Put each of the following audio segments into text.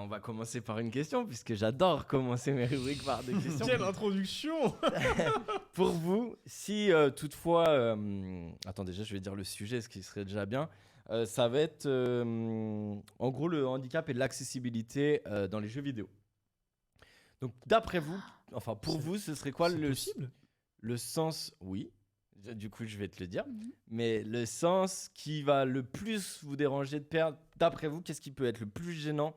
on va commencer par une question, puisque j'adore commencer mes rubriques par des questions. Quelle introduction! Pour vous, si toutefois... Attends, déjà, je vais dire le sujet, ce qui serait déjà bien. Ça va être, en gros, le handicap et l'accessibilité dans les jeux vidéo. Donc, d'après vous, enfin, pour vous, ce serait quoi C'est possible? le sens... Oui, du coup, je vais te le dire. Mais le sens qui va le plus vous déranger de perdre, d'après vous, qu'est-ce qui peut être le plus gênant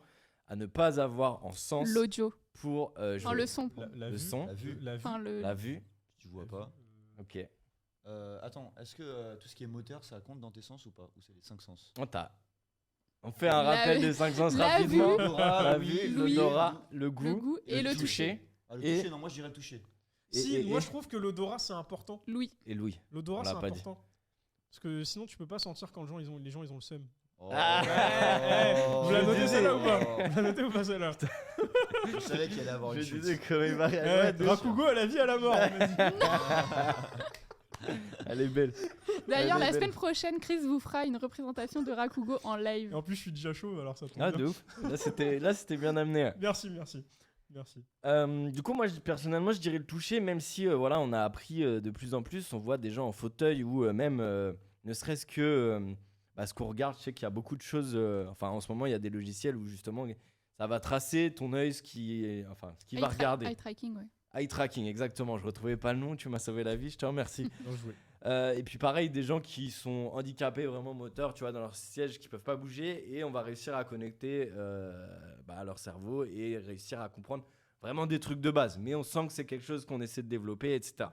à ne pas avoir en sens L'audio. pour jouer? Non, le son. La Le vue, son. La vue. La vue. Enfin, La vue. Tu vois pas. Ok. Attends, est-ce que tout ce qui est moteur, ça compte dans tes sens ou pas? Ou c'est les 5 sens? On fait un La rappel vue. des 5 sens La rapidement. vue. La oui, vue, l'ouïe, l'odorat, le goût et le toucher. Ah, le Et- toucher, non, moi je dirais le toucher. Si, moi je trouve que l'odorat c'est important. Louis. et l'ouïe. L'odorat On c'est l'a pas dit. important. Parce que sinon tu peux pas sentir quand les gens ils ont le seum. Oh. Vous la notez disais. celle-là ou pas? Vous la notez ou pas celle-là? Je savais qu'il allait avoir une Je chute. disais comment il va réagir. Rakugo à la vie à la mort. on m'a dit. Elle est belle. D'ailleurs, Elle est la belle. semaine prochaine, Chris vous fera une représentation de Rakugo en Et live. en plus je suis déjà chaud alors ça tombe Ah, bien. de ouf. Là, c'était bien amené. Ouais. Merci. Du coup, moi, personnellement, je dirais le toucher, même si, voilà, on a appris de plus en plus. On voit des gens en fauteuil ou même, ne serait-ce que ce qu'on regarde, je sais qu'il y a beaucoup de choses. Enfin, en ce moment, il y a des logiciels où justement, ça va tracer ton œil, ce qui va regarder. Eye tracking, ouais. Eye tracking, exactement. Je retrouvais pas le nom. Tu m'as sauvé la vie. Je te remercie. Bien joué. Et puis pareil, des gens qui sont handicapés vraiment moteurs, tu vois, dans leur siège, qui peuvent pas bouger, et on va réussir à connecter à leur cerveau et réussir à comprendre vraiment des trucs de base. Mais on sent que c'est quelque chose qu'on essaie de développer, etc.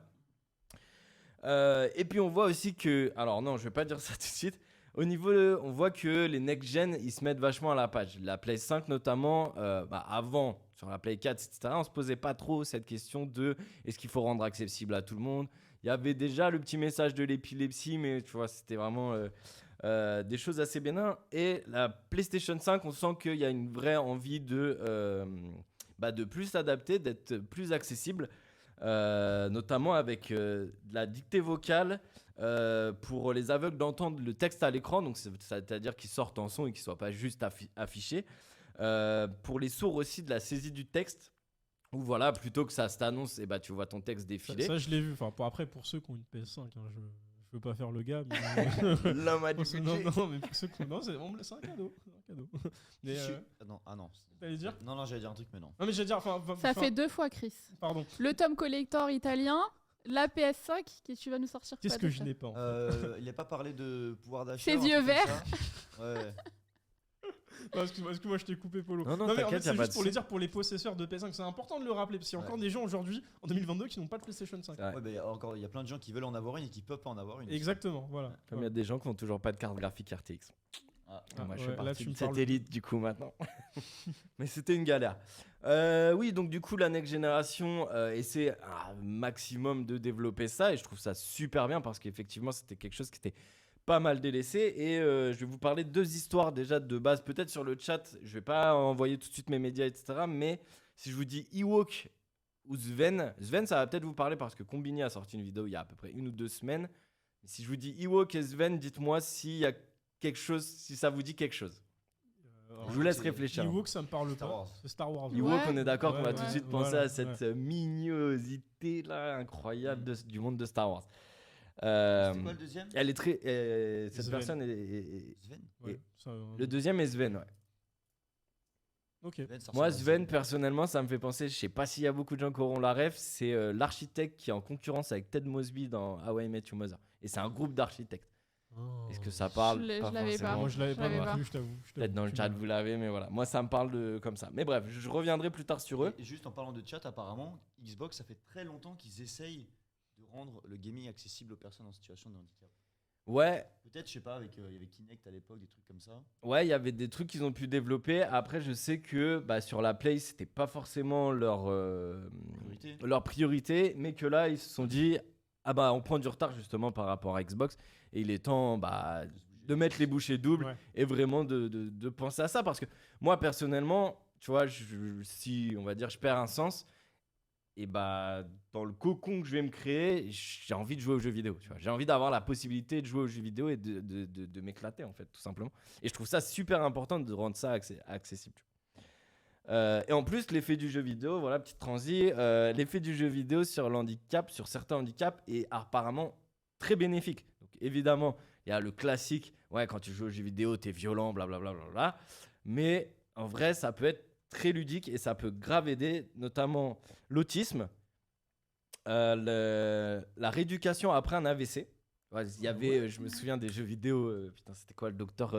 Et puis on voit aussi que, alors non, je vais pas dire ça tout de suite. Au niveau, on voit que les next-gen, ils se mettent vachement à la page. La Play 5 notamment, avant, sur la Play 4, etc., on se posait pas trop cette question de est-ce qu'il faut rendre accessible à tout le monde. Il y avait déjà le petit message de l'épilepsie, mais tu vois, c'était vraiment des choses assez bénins. Et la PlayStation 5, on sent qu'il y a une vraie envie de plus s'adapter, d'être plus accessible. Notamment avec de la dictée vocale pour les aveugles d'entendre le texte à l'écran, donc c'est-à-dire qu'ils sortent en son et qu'ils ne soient pas juste affichés. Pour les sourds aussi, de la saisie du texte, où voilà, plutôt que ça t'annonce, et tu vois ton texte défiler. Ça je l'ai vu. Enfin, pour ceux qui ont une PS5, hein, je veux pas faire le gars. Mais... L'homme a du budget. non, mais pour ceux qui non, c'est un cadeau. Mais, non. t'allais dire? Non, j'allais dire un truc, mais non. Non, mais j'allais dire. Ça fait 2 fois, Chris. Pardon. Le tome collector italien, la PS5, que tu vas nous sortir. Qu'est-ce quoi que je d'autre? n'ai pas en fait. Il n'a pas parlé de pouvoir d'achat. Ses un truc yeux comme verts. ça Ouais. Non, excuse-moi, je t'ai coupé, Polo. Non, mais en t'inquiète, fait, y a c'est pas juste de pour les souci. dire pour les possesseurs de PS5. C'est important de le rappeler parce qu'il y a encore des gens aujourd'hui, en 2022, qui n'ont pas de PlayStation 5. Ouais. Ouais, mais il y a plein de gens qui veulent en avoir une et qui peuvent pas en avoir une. Exactement, voilà. Comme il y a des gens qui n'ont toujours pas de carte graphique RTX. Ah. Moi, je ouais, fais là, partie tu de me cette parles. élite du coup maintenant. Mais c'était une galère. Oui, donc du coup, la next génération essaie un maximum de développer ça et je trouve ça super bien parce qu'effectivement, c'était quelque chose qui était pas mal délaissé. Et je vais vous parler de 2 histoires déjà de base, peut-être sur le chat. Je vais pas envoyer tout de suite mes médias, etc. Mais si je vous dis Ewok ou Sven, ça va peut-être vous parler parce que Combini a sorti une vidéo il y a à peu près 1 ou 2 semaines. Si je vous dis Ewok et Sven, dites-moi s'il y a quelque chose, si ça vous dit quelque chose. Je vous laisse réfléchir. Ewok, ça me parle Star pas. Wars. C'est Star Wars. Ewok, Ouais. on est d'accord qu'on va Ouais, tout de ouais, suite penser voilà, à cette mignosité là incroyable du monde de Star Wars. C'était quoi le deuxième? Elle est très. Cette Sven. personne est. Sven. Ouais, ça, Le deuxième est Sven, ouais. Ok. Sven, ça Moi, ressemble à Sven, personnellement, ça me fait penser, je sais pas s'il y a beaucoup de gens qui auront la ref, c'est l'architecte qui est en concurrence avec Ted Mosby dans How I Met Your Mother. Et c'est un groupe d'architectes. Oh. Est-ce que ça parle Je l'avais pas. forcément. Moi, je l'avais Je pas l'avais non pas. plus, je t'avoue. Peut-être dans le chat, vous l'avez, mais voilà. Moi, ça me parle comme ça. Mais bref, je reviendrai plus tard sur eux. Et juste en parlant de chat, apparemment, Xbox, ça fait très longtemps qu'ils essayent de rendre le gaming accessible aux personnes en situation de handicap. Ouais, Peut-être, je sais pas, il y avait Kinect à l'époque, des trucs comme ça. ouais, il y avait des trucs qu'ils ont pu développer. Après, je sais que sur la Play, c'était pas forcément Priorité. leur priorité, mais que là, ils se sont dit on prend du retard justement par rapport à Xbox, et il est temps de mettre les bouchées doubles Ouais. et vraiment de penser à ça. Parce que moi, personnellement, tu vois, si on va dire je perds un sens, et dans le cocon que je vais me créer, j'ai envie de jouer aux jeux vidéo. Tu vois. J'ai envie d'avoir la possibilité de jouer aux jeux vidéo et de m'éclater, en fait, tout simplement. Et je trouve ça super important de rendre ça accessible. Et en plus, l'effet du jeu vidéo, voilà, petite transi, l'effet du jeu vidéo sur l'handicap, sur certains handicaps, est apparemment très bénéfique. Donc, évidemment, il y a le classique, ouais, quand tu joues aux jeux vidéo, t'es violent, blablabla. Mais en vrai, ça peut être très ludique et ça peut grave aider, notamment l'autisme, la rééducation après un AVC. Ouais, il y avait, je me souviens des jeux vidéo, putain, c'était quoi le docteur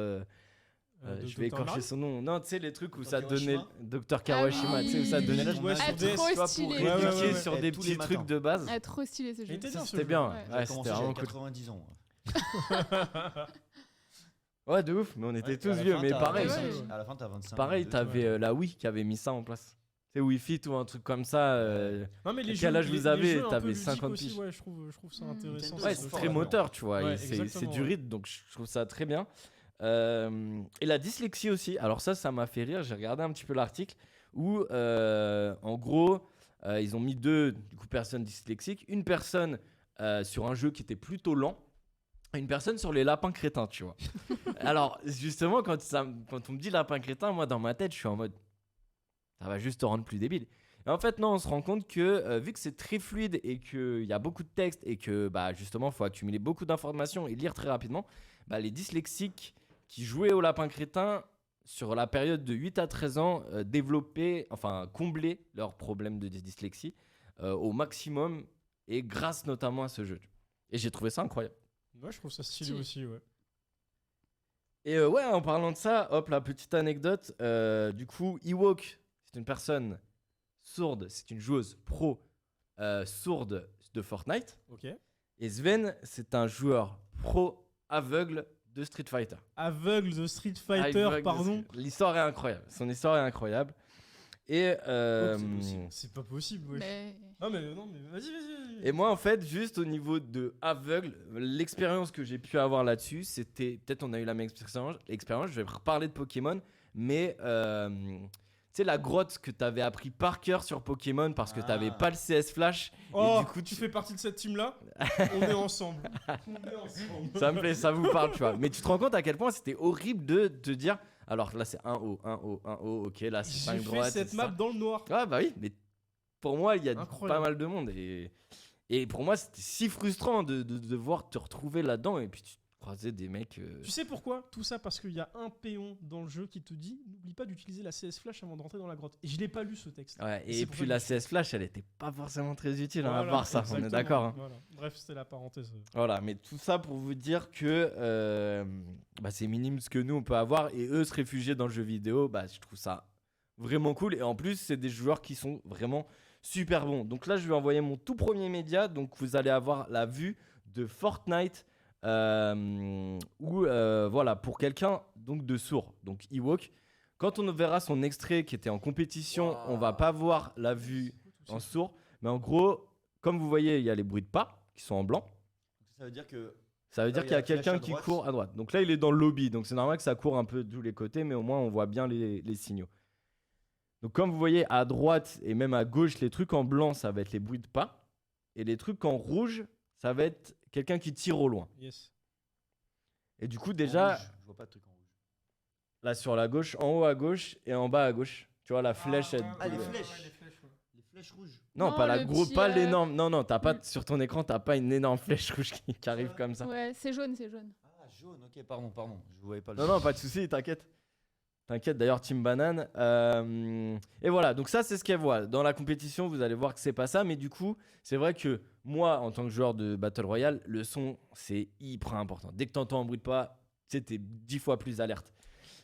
je vais écorcher son nom. Non, tu sais, les trucs où Dr. ça donnait. Kawashima. Dr. Kawashima, tu sais, où ça oui. donnait. Ouais, Ouais, sur Ah, DS, trop Tu vois, pour stylé. Ouais, rééduquer ouais, ouais. sur Et des tous les petits trucs matins. de base. Ah, trop stylé ce jeu. Il était bien, ce C'était jeu. bien. Ouais. Ouais, J'ai c'était commencé, vraiment j'avais cool. 90 ans. Ouais, de ouf, mais on était Ouais, tous à la vieux, fin, mais t'as pareil. 25, Ouais. À la fin, t'as 25. Pareil, 22, t'avais ouais. la Wii qui avait mis ça en place. C'est Wii Fit ou un truc comme ça. Non, mais les quel jeux, âge vous les avez jeux un peu T'avais ludiques 50 aussi, piges. ouais, je trouve ça intéressant. Nintendo, Ouais, ça, c'est ce très genre. moteur, tu vois. Ouais, et c'est exactement, du ouais. rythme, donc je trouve ça très bien. Et la dyslexie aussi. Alors ça m'a fait rire. J'ai regardé un petit peu l'article où, en gros, ils ont mis deux personnes dyslexiques. Une personne sur un jeu qui était plutôt lent. Et une personne sur les lapins crétins, tu vois. Alors, justement, quand on me dit lapin crétin, moi, dans ma tête, je suis en mode... Ça va juste te rendre plus débile. Et en fait, non, on se rend compte que vu que c'est très fluide et qu'il y a beaucoup de texte et que bah, justement, il faut accumuler beaucoup d'informations et lire très rapidement, bah, les dyslexiques qui jouaient au lapin crétin sur la période de 8 à 13 ans comblaient leurs problèmes de dyslexie au maximum et grâce notamment à ce jeu. Et j'ai trouvé ça incroyable. Ouais, je trouve ça stylé Stylé. aussi, ouais. Et ouais, en parlant de ça, hop, la petite anecdote. Du coup, Ewok, c'est une personne sourde, c'est une joueuse pro sourde de Fortnite. Ok. Et Sven, c'est un joueur pro aveugle de Street Fighter. Aveugle de Street Fighter, Aveugle de- pardon. L'histoire est incroyable. Son histoire est incroyable. Et, C'est pas possible, wesh. Mais... Non, mais vas-y. et moi, en fait, juste au niveau de aveugle, l'expérience que j'ai pu avoir là-dessus, c'était. Peut-être on a eu la même expérience. Je vais reparler de Pokémon, mais. Tu sais, la grotte que t'avais appris par cœur sur Pokémon parce que t'avais Ah. pas le CS Flash. Oh, et du coup, tu fais partie de cette team-là. On est ensemble. On est ensemble. Ça me plaît, ça vous parle, tu vois. Mais tu te rends compte à quel point c'était horrible de te dire. Alors là, c'est un haut, ok, là, c'est 5 J'ai fait droites. cette c'est map ça. dans le noir. Ah bah oui, mais pour moi, il y a Incroyable. pas mal de monde. Et pour moi, c'était si frustrant de devoir te retrouver là-dedans et puis tu croisais des mecs. Tu sais pourquoi? Tout ça parce qu'il y a un péon dans le jeu qui te dit n'oublie pas d'utiliser la CS Flash avant de rentrer dans la grotte. Et je l'ai pas lu ce texte. Ouais, c'est et pour puis ça la que CS Flash, elle était pas forcément très utile, hein, à Voilà, part ça, on est exactement. d'accord. Hein. Voilà. Bref, c'était la parenthèse. Voilà, mais tout ça pour vous dire que bah, c'est minime ce que nous on peut avoir et eux se réfugier dans le jeu vidéo, bah, je trouve ça vraiment cool. Et en plus, c'est des joueurs qui sont vraiment super bons. Donc là, je vais envoyer mon tout premier média. Donc vous allez avoir la vue de Fortnite voilà, pour quelqu'un donc de sourd, donc Ewok. Quand on verra son extrait qui était en compétition, on va pas voir la vue en sourd. Mais en gros, comme vous voyez, il y a les bruits de pas qui sont en blanc. Ça veut dire que. Ça veut dire il qu'il y a la flèche quelqu'un à qui droite. court à droite. Donc là, il est dans le lobby. Donc c'est normal que ça court un peu de tous les côtés, mais au moins, on voit bien les signaux. Donc comme vous voyez, à droite et même à gauche, les trucs en blanc, ça va être les bruits de pas. Et les trucs en rouge, ça va être quelqu'un qui tire au loin. Yes. Et du coup, En déjà, rouge, je vois pas de truc en rouge. là sur la gauche, en haut à gauche et en bas à gauche. Tu vois, la flèche. elle- Ah, les ouais, flèches. ouais, les flèches, ouais. Les flèches rouges. Non, Non, pas la le gros, petit, pas l'énorme. Non, t'as pas le- sur ton écran, t'as pas une énorme flèche rouge qui arrive comme ça. Ouais, c'est jaune, c'est jaune. Ah, jaune, ok, pardon. Je voyais pas le Non, non, pas de souci, t'inquiète. T'inquiète, d'ailleurs, Team Banane. Et voilà, donc ça, c'est ce qu'elle voit. Dans la compétition, vous allez voir que c'est pas ça, mais du coup, c'est vrai que moi, en tant que joueur de Battle Royale, le son, c'est hyper important. Dès que t'entends un bruit de pas, tu sais, t'es 10 fois plus alerte.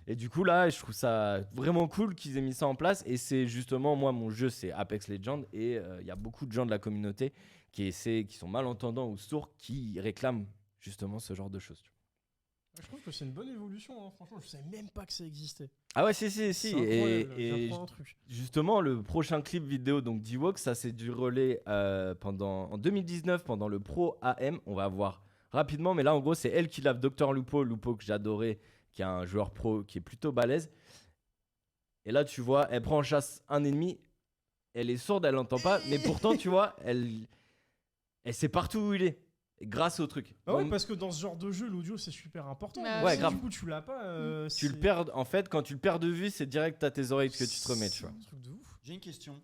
Et du coup, là, je trouve ça vraiment cool qu'ils aient mis ça en place. Et c'est justement, moi, mon jeu, c'est Apex Legends. Et il y a beaucoup de gens de la communauté qui sont malentendants ou sourds qui réclament justement ce genre de choses. tu vois. Je trouve que c'est une bonne évolution, hein. Franchement, je savais même pas que ça existait. Ah ouais, si. C'est incroyable, Et j'apprends un truc. justement, le prochain clip vidéo donc d'Ewok, ça s'est déroulé en 2019 pendant le Pro AM. On va voir rapidement, mais là en gros c'est elle qui lave Dr Lupo que j'adorais, qui est un joueur pro qui est plutôt balèze. Et là tu vois, elle prend en chasse un ennemi. Elle est sourde, elle l'entend pas, mais pourtant tu vois, elle sait partout où il est. grâce au truc. Ah ouais, Bon, parce que dans ce genre de jeu, l'audio c'est super important. Ouais, Donc, ouais, si grave. du coup tu l'as pas. tu le perds, en fait, quand tu le perds de vue, c'est direct à tes oreilles que tu te remets, tu vois. C'est un truc de ouf. J'ai une question.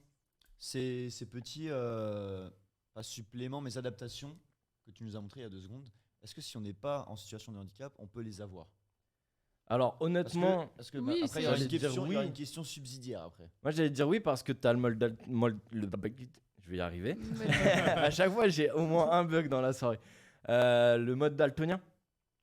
Ces petits, pas suppléments, mais adaptations que tu nous as montré il y a 2 secondes, est-ce que si on n'est pas en situation de handicap, on peut les avoir? Alors, Parce que, honnêtement, parce que, Oui, après, c'est- il y aura J'allais une dire question, il y aura oui. une question subsidiaire après. moi j'allais dire oui parce que t'as le je vais y arriver. Mais- À chaque fois, j'ai au moins un bug dans la soirée. Le mode daltonien.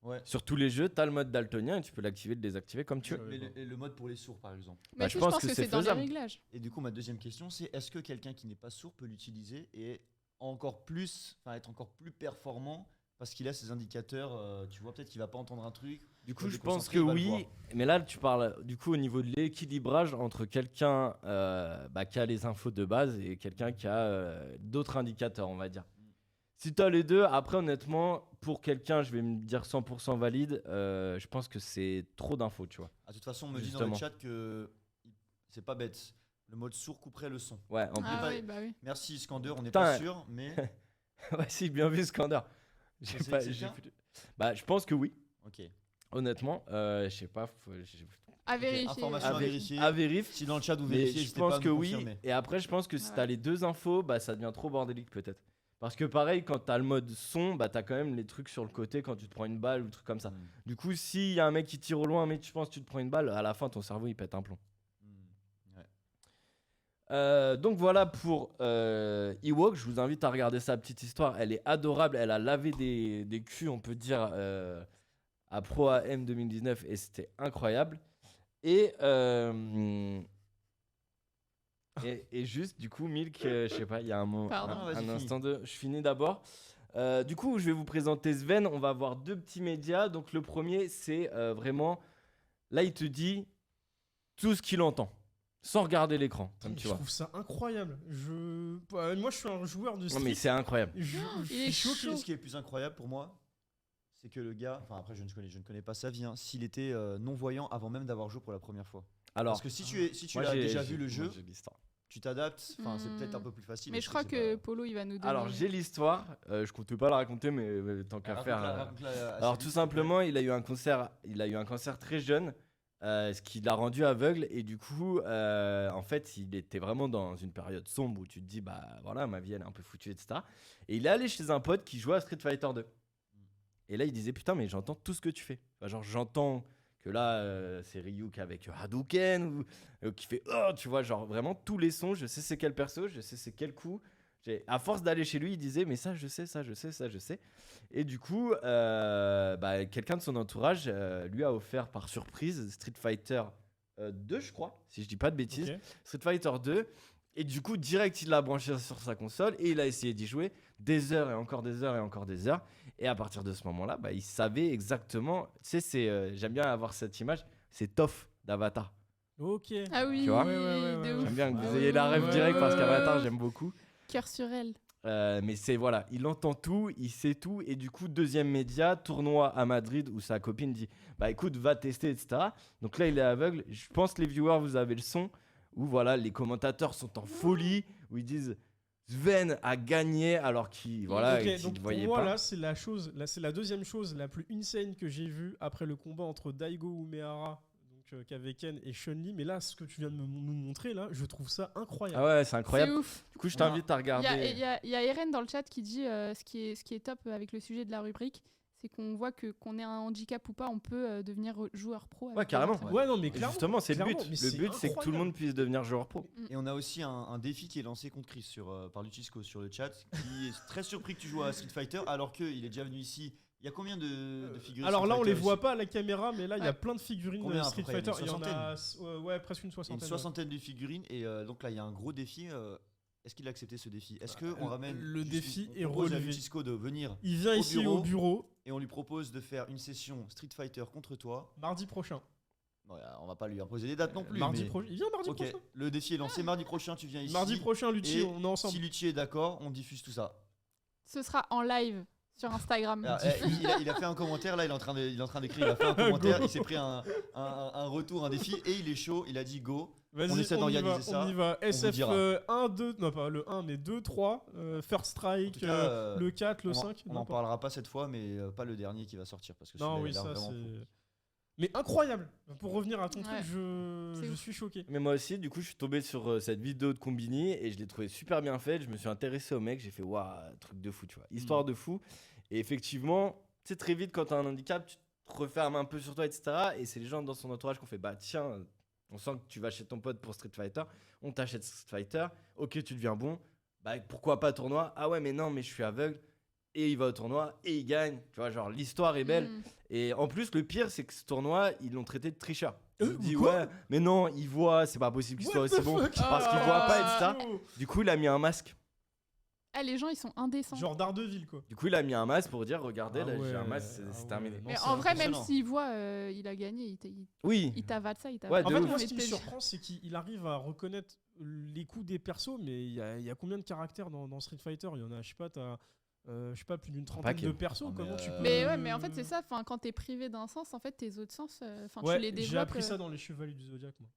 Ouais. Sur tous les jeux, t'as le mode daltonien et tu peux l'activer, le désactiver comme tu veux. Ouais. Mais le mode pour les sourds, par exemple. Mais Bah, si, je je pense pense que que c'est c'est dans les faisable. réglages. Et du coup, ma deuxième question, c'est est-ce que quelqu'un qui n'est pas sourd peut l'utiliser et encore plus, être encore plus performant parce qu'il a ses indicateurs, tu vois, peut-être qu'il va pas entendre un truc. Du coup, va je se pense déconcentrer, que il va le oui. voir. Mais là, tu parles du coup au niveau de l'équilibrage entre quelqu'un qui a les infos de base et quelqu'un qui a d'autres indicateurs, on va dire. Si tu as les deux, après, honnêtement, pour quelqu'un, je vais me dire 100% valide, je pense que c'est trop d'infos, tu vois. Ah, de toute façon, on me dit dans Justement. le chat que c'est pas bête. Le mode sourd couperait le son. Ouais, en Ah pas- oui, bah oui. Merci Scander, on n'est Putain. pas sûr, mais plus. Ouais, si, bien vu, Scander. J'ai C'est- pas- c'est j'ai bien plus- Bah, je pense que oui, ok. honnêtement. Je sais pas. À vérifier. information ouais. à vérifier. À vérif. Si dans le chat vous Mais vérifiez, je n'hésitez pas pense à que nous oui. confirmer. Et après, je pense que si Ouais. t'as les deux infos, bah ça devient trop bordélique peut-être. Parce que pareil, quand t'as le mode son, bah t'as quand même les trucs sur le côté quand tu te prends une balle ou trucs comme ça. Mm. Du coup, s'il y a un mec qui tire au loin, mais tu penses que tu te prends une balle, à la fin ton cerveau il pète un plomb. Mm. Ouais. Donc voilà pour Ewok. Je vous invite à regarder sa petite histoire. Elle est adorable. Elle a lavé des culs, on peut dire, à Pro AM 2019 et c'était incroyable. Et, et juste, du coup, Milk, je sais pas, il y a un, Pardon. un, Vas-y, un finis. instant de. Je finis d'abord. Du coup, je vais vous présenter Sven. On va avoir 2 petits médias. Donc le premier, c'est vraiment. Là, il te dit tout ce qu'il entend. Sans regarder l'écran, comme Je tu vois. trouve ça incroyable. Moi, je suis un joueur de Non, street. mais c'est incroyable. Je il est suis choqué. chaud. Ce qui est le plus incroyable pour moi, c'est que le gars, enfin après je ne connais pas sa vie, hein, s'il était non-voyant avant même d'avoir joué pour la première fois. Alors, Parce que si tu moi, l'as j'ai- déjà j'ai- vu le moi, jeu, j'ai l'histoire. tu t'adaptes, enfin c'est peut-être Hmm. un peu plus facile. Mais je crois que Polo, il va nous donner. Alors, j'ai l'histoire. Je compte pas la raconter, mais tant qu'à faire. Alors, tout simplement, il a eu un cancer très jeune, ce qui l'a rendu aveugle. Et du coup, en fait, il était vraiment dans une période sombre où tu te dis, bah voilà, ma vie elle est un peu foutue, etc. Et il est allé chez un pote qui jouait à Street Fighter 2. Et là, il disait, putain, mais j'entends tout ce que tu fais. Enfin, genre, j'entends que là, c'est Ryuk avec Hadouken, ou qui fait, oh, tu vois, genre vraiment tous les sons, je sais c'est quel perso, je sais c'est quel coup. À force d'aller chez lui, il disait, mais ça, je sais, ça, je sais, ça, je sais. Et du coup, quelqu'un de son entourage lui a offert par surprise Street Fighter 2, je crois, si je dis pas de bêtises. Ok. Street Fighter 2. Et du coup, direct, il l'a branché sur sa console et il a essayé d'y jouer des heures et encore des heures et encore des heures. Et à partir de ce moment-là, il savait exactement. Tu sais, j'aime bien avoir cette image. C'est Toph d'Avatar. Ok. Ah oui, Tu vois de ouf. J'aime bien que vous Ouais, ayez la rêve ouais, direct ouais, parce ouais, qu'Avatar, ouais. j'aime beaucoup. Cœur sur elle. Mais c'est voilà, il entend tout, il sait tout. Et du coup, deuxième média, tournoi à Madrid où sa copine dit bah écoute, va tester, etc. Donc là, il est aveugle. Je pense que les viewers, vous avez le son où voilà, les commentateurs sont en folie, où ils disent Sven a gagné alors qu'il voilà, Ok, qu'il donc ne pour voyait moi, pas. là, c'est la deuxième chose la plus insane que j'ai vue après le combat entre Daigo Umehara, donc Kaveken et Chun-Li. Mais là, ce que tu viens de nous montrer, là, je trouve ça incroyable. Ah ouais, c'est C'est incroyable. ouf. Du coup, je On a- t'invite à Il y a, regarder. il y a Eren dans le chat qui dit ce qui est top avec le sujet de la rubrique, c'est qu'on voit que qu'on ait un handicap ou pas, on peut devenir joueur pro. avec Ouais, carrément. les autres. Ouais, non, mais Et clairement. justement, c'est le but. clairement, mais Le but, c'est que tout le incroyable. monde puisse devenir joueur pro. Et on a aussi un défi qui est lancé contre Chris par Lucisco sur le chat, qui est très surpris que tu joues à Street Fighter alors qu'il est déjà venu ici. Il y a combien de figurines Alors Street là, on Fighter les voit ici pas à la caméra, mais là, il y a Ouais. plein de figurines Combien, à peu Street près, Fighter. une Il y en a soixantaine ouais, presque une Une soixantaine. ouais. soixantaine de figurines et donc là il y a un gros défi. Est-ce qu'il a accepté ce défi? Est-ce qu'on le- ramène le défi est on propose à relevé. Lucisco de venir Il vient au ici bureau. au bureau et on lui propose de faire une session Street Fighter contre toi? mardi prochain. Ouais, on va pas lui imposer des dates non plus. Mardi mais- prochain. Il vient mardi Ok, prochain. le défi est lancé. Mardi prochain, tu viens ici. Mardi prochain, Lucci, et on est ensemble. Si Lucci est d'accord, on diffuse tout ça. Ce sera en live sur Instagram. Alors, il a fait un commentaire, là il est en train d'écrire, il a fait un commentaire, il s'est pris un retour, un défi et il est chaud, il a dit go. Vas-y, On essaie y d'organiser va, ça, On y va. vous SF dira. 1, 2, non pas le 1, mais 2, 3, First En Strike, tout cas, le 4, le on 5. n'en n'importe. parlera pas cette fois, mais pas le dernier qui va sortir parce que Non, oui, celui-là, il a ça l'air vraiment fou. c'est. Mais incroyable. Pour revenir à ton Ouais. truc, C'est je ouf. suis choqué. Mais moi aussi, du coup, je suis tombé sur cette vidéo de Combini et je l'ai trouvé super bien faite. Je me suis intéressé au mec, j'ai fait waouh, truc de fou, tu vois. Histoire de fou. Et effectivement, tu sais, très vite, quand t'as un handicap, tu te refermes un peu sur toi, etc. Et c'est les gens dans son entourage qui ont fait bah tiens, on sent que tu vas chez ton pote pour Street Fighter, on t'achète Street Fighter, ok, tu deviens bon, bah pourquoi pas tournoi? Ah ouais, mais non, mais je suis aveugle. Et il va au tournoi et il gagne. Tu vois, genre, l'histoire est belle. Mm. Et en plus, le pire, c'est que ce tournoi, ils l'ont traité de tricheur. Il Euh, dit, quoi ouais, mais non, il voit, c'est pas possible qu'il soit What aussi the bon. fuck Parce qu'il voit pas, etc. Du coup, il a mis un masque. Ah, les gens, ils sont indécents. Genre Daredevil, quoi. Du coup, il a mis un masque pour dire, regardez, Ah là, j'ai un ouais, masque, ah c'est ouais. terminé. Non, Mais c'est en vrai, même impressionnant. s'il voit, il a gagné, Oui, il t'avale ça, il Ouais, t'avale de En fait, ouf. moi, Mais ce qui me t'es- surprend, c'est qu'il arrive à reconnaître les coups des persos, mais il y a combien de caractères dans Street Fighter? Il y en a, je sais pas, plus d'une trentaine paquet. de persos. Ah, mais, Comment tu peux. Mais ouais, mais en fait, c'est ça. Enfin, quand t'es privé d'un sens, en fait, tes autres sens, tu Ouais, les développes. j'ai appris ça dans les Chevaliers du Zodiac, moi.